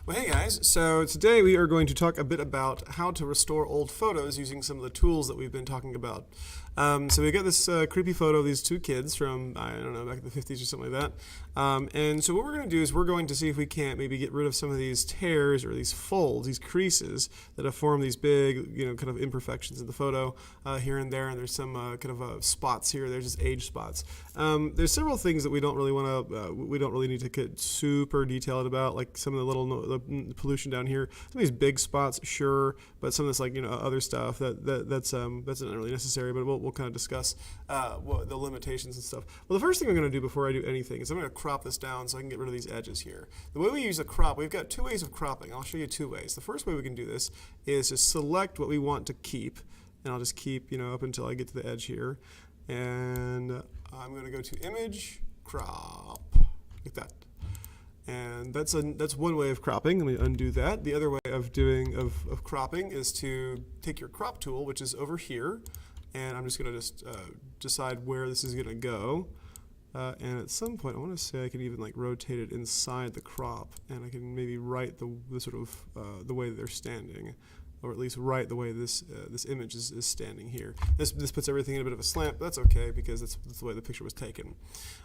Well, hey guys, so today we are going to talk a bit about how to restore old photos using some of the tools that we've been talking about. So we got this creepy photo of these two kids from, I don't know, back in the 50s or something like that. And so what we're going to do is we're going to see if we can't maybe get rid of some of these tears or these folds, these creases that have formed these big, kind of imperfections in the photo here and there. And there's some spots here. There's just age spots. There's several things that we don't really want to, we don't really need to get super detailed about, like some of the little pollution down here. Some of these big spots, sure, but some of this other stuff that's not really necessary. But we'll kind of discuss the limitations and stuff. Well, the first thing I'm going to do before I do anything is I'm going to crop this down so I can get rid of these edges here. The way we use a crop, we've got two ways of cropping. I'll show you two ways. The first way we can do this is to select what we want to keep, and I'll just keep up until I get to the edge here, and I'm going to go to Image, Crop, like that. And that's one way of cropping. Let me undo that. The other way of cropping is to take your crop tool, which is over here, and I'm just going to decide where this is going to go. And at some point, I want to say I can even rotate it inside the crop, and I can maybe write the sort of the way that they're standing, or at least write the way this image is standing here. This puts everything in a bit of a slant, but that's okay because that's the way the picture was taken.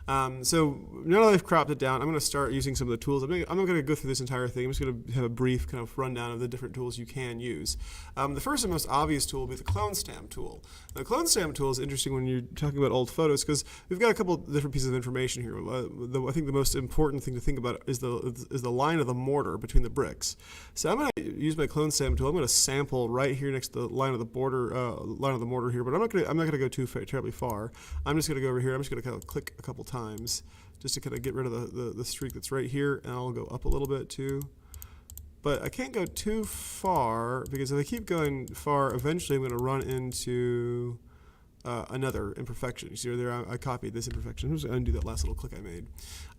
So now that I've cropped it down, I'm going to start using some of the tools. I'm not going to go through this entire thing. I'm just going to have a brief kind of rundown of the different tools you can use. The first and most obvious tool will be the clone stamp tool. Now, the clone stamp tool is interesting when you're talking about old photos because we've got a couple different pieces of information here. I think the most important thing to think about is the line of the mortar between the bricks. So I'm going to use my clone stamp tool. I'm going to sample right here next to the line of the mortar here, but I'm not going to go too terribly far. I'm just going to go over here. I'm just going to kind of click a couple times just to kind of get rid of the streak that's right here, and I'll go up a little bit too. But I can't go too far because if I keep going far, eventually I'm going to run into another imperfection. You see there, I copied this imperfection. I'm just going to undo that last little click I made.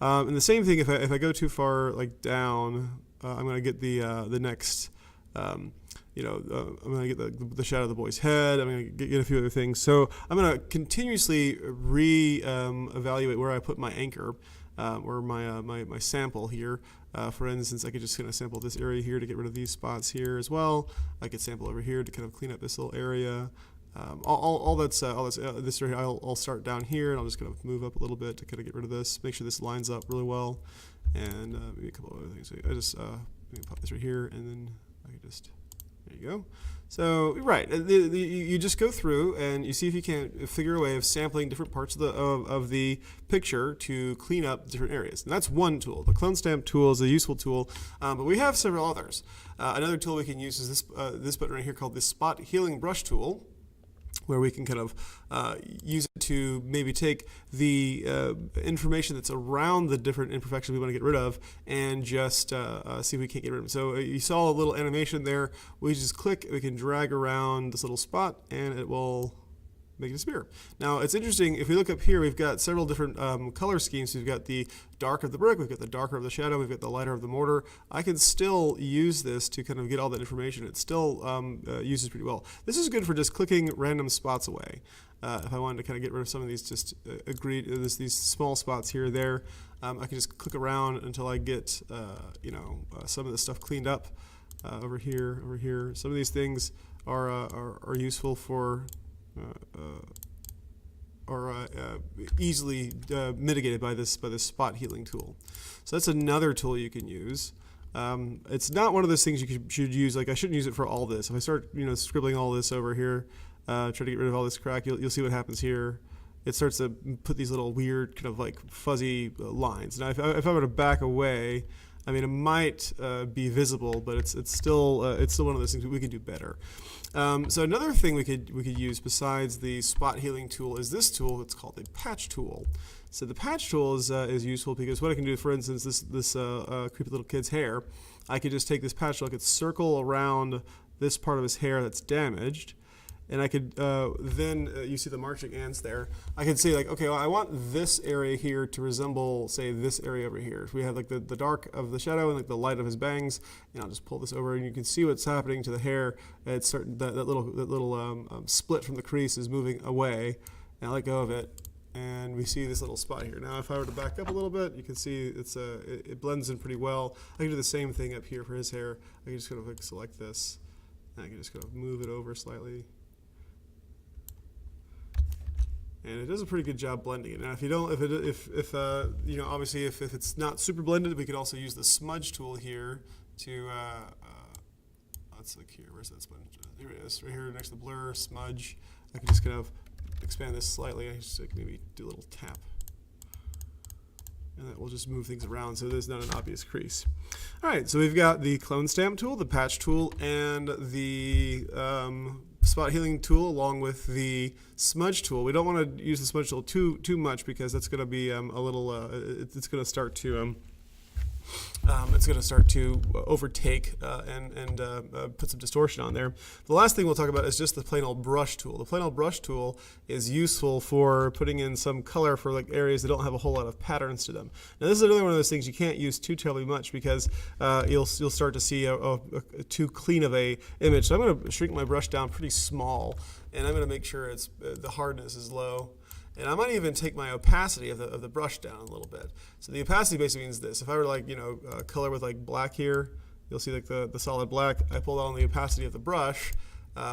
And the same thing if I go too far down, I'm going to get the next. I'm going to get the shadow of the boy's head. I'm going to get a few other things. So I'm going to continuously evaluate where I put my anchor, or my sample here. For instance, I could just kind of sample this area here to get rid of these spots here as well. I could sample over here to kind of clean up this little area. This right here, I'll start down here, and I'll just kind of move up a little bit to kind of get rid of this. Make sure this lines up really well, and maybe a couple other things. So I just maybe pop this right here, and then I can just. There you go. So right, you just go through and you see if you can figure a way of sampling different parts of the picture to clean up different areas. And that's one tool. The clone stamp tool is a useful tool, but we have several others. Another tool we can use is this button right here called the Spot Healing Brush tool, where we can kind of use it to maybe take the information that's around the different imperfections we want to get rid of and just see if we can't get rid of them. So you saw a little animation there. We just click, we can drag around this little spot, and it will make it disappear. Now it's interesting, if we look up here, we've got several different color schemes. We've got the dark of the brick, we've got the darker of the shadow, we've got the lighter of the mortar. I can still use this to kind of get all that information. It still uses pretty well. This is good for just clicking random spots away. If I wanted to kind of get rid of some of these these small spots here or there, I can just click around until I get some of the stuff cleaned up over here. Some of these things are useful for easily mitigated by this spot healing tool. So that's another tool you can use. It's not one of those things you should use. Like I shouldn't use it for all this. If I start scribbling all this over here, try to get rid of all this crack, you'll see what happens here. It starts to put these little weird kind of fuzzy lines. Now if I were to back away, I mean, it might be visible, but it's still one of those things we could do better. So another thing we could use besides the spot healing tool is this tool. It's called the patch tool. So the patch tool is useful because what I can do, for instance, this creepy little kid's hair, I could just take this patch tool, I could circle around this part of his hair that's damaged. And I could then, you see the marching ants there, I could say okay, well, I want this area here to resemble, say, this area over here. If we have the dark of the shadow and the light of his bangs, and I'll just pull this over and you can see what's happening to the hair. It's certain that little split from the crease is moving away, and I let go of it, and we see this little spot here. Now, if I were to back up a little bit, you can see it blends in pretty well. I can do the same thing up here for his hair. I can just kind of like select this, and I can just kind of move it over slightly. And it does a pretty good job blending it. Now, if you don't, you know, obviously if it's not super blended, we could also use the smudge tool here to, let's look here, where's that smudge? Here it is, right here next to the blur, smudge. I can just kind of expand this slightly. I just like maybe do a little tap. And that will just move things around so there's not an obvious crease. All right, so we've got the clone stamp tool, the patch tool, and the spot healing tool along with the smudge tool. We don't want to use the smudge tool too much because that's going to be a little, it's going to start to overtake and put some distortion on there. The last thing we'll talk about is just the plain old brush tool. The plain old brush tool is useful for putting in some color for like areas that don't have a whole lot of patterns to them. Now this is another one of those things you can't use too terribly much because you'll start to see a too clean of a image. So I'm going to shrink my brush down pretty small, and I'm going to make sure the hardness is low. And I might even take my opacity of the brush down a little bit. So the opacity basically means this. If I were like, you know, color with like black here, you'll see like the solid black. I pull down the opacity of the brush,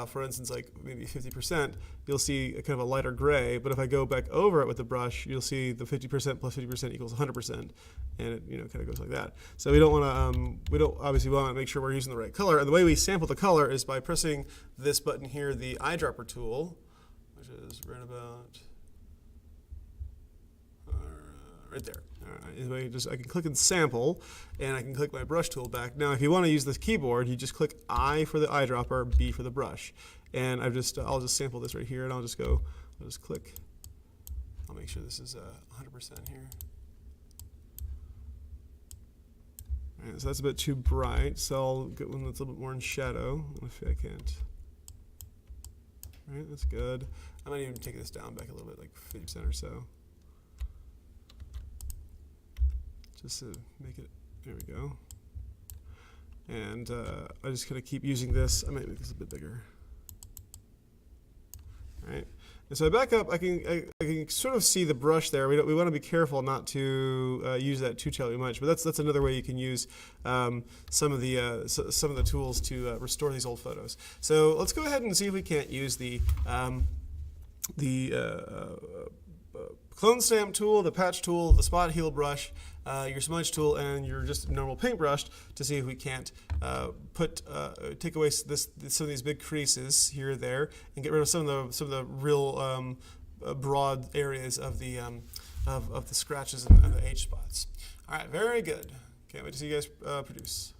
for instance, like maybe 50%, you'll see a kind of a lighter gray. But if I go back over it with the brush, you'll see the 50% plus 50% equals 100%. And it, you know, kind of goes like that. So we don't want to, obviously want to make sure we're using the right color. And the way we sample the color is by pressing this button here, the eyedropper tool, which is right about right there. Anyway, I can click and sample, and I can click my brush tool back. Now, if you want to use this keyboard, you just click I for the eyedropper, B for the brush, and I'll just sample this right here, and I'll just click. I'll make sure this is 100% here. All right, so that's a bit too bright, so I'll get one that's a little bit more in shadow. If I can't. All right, that's good. I might even take this down back a little bit, like 50% or so. Just to make it, there we go. And I just kind of keep using this. I might make this a bit bigger. All right. And so I back up, I can sort of see the brush there. We want to be careful not to use that too terribly much, but that's another way you can use some of the tools to restore these old photos. So let's go ahead and see if we can't use the clone stamp tool, the patch tool, the spot heal brush, your smudge tool, and your just normal paintbrush to see if we can't take away some of these big creases here or there and get rid of some of the real broad areas of the scratches and the H spots. All right, very good. Can't wait to see you guys produce.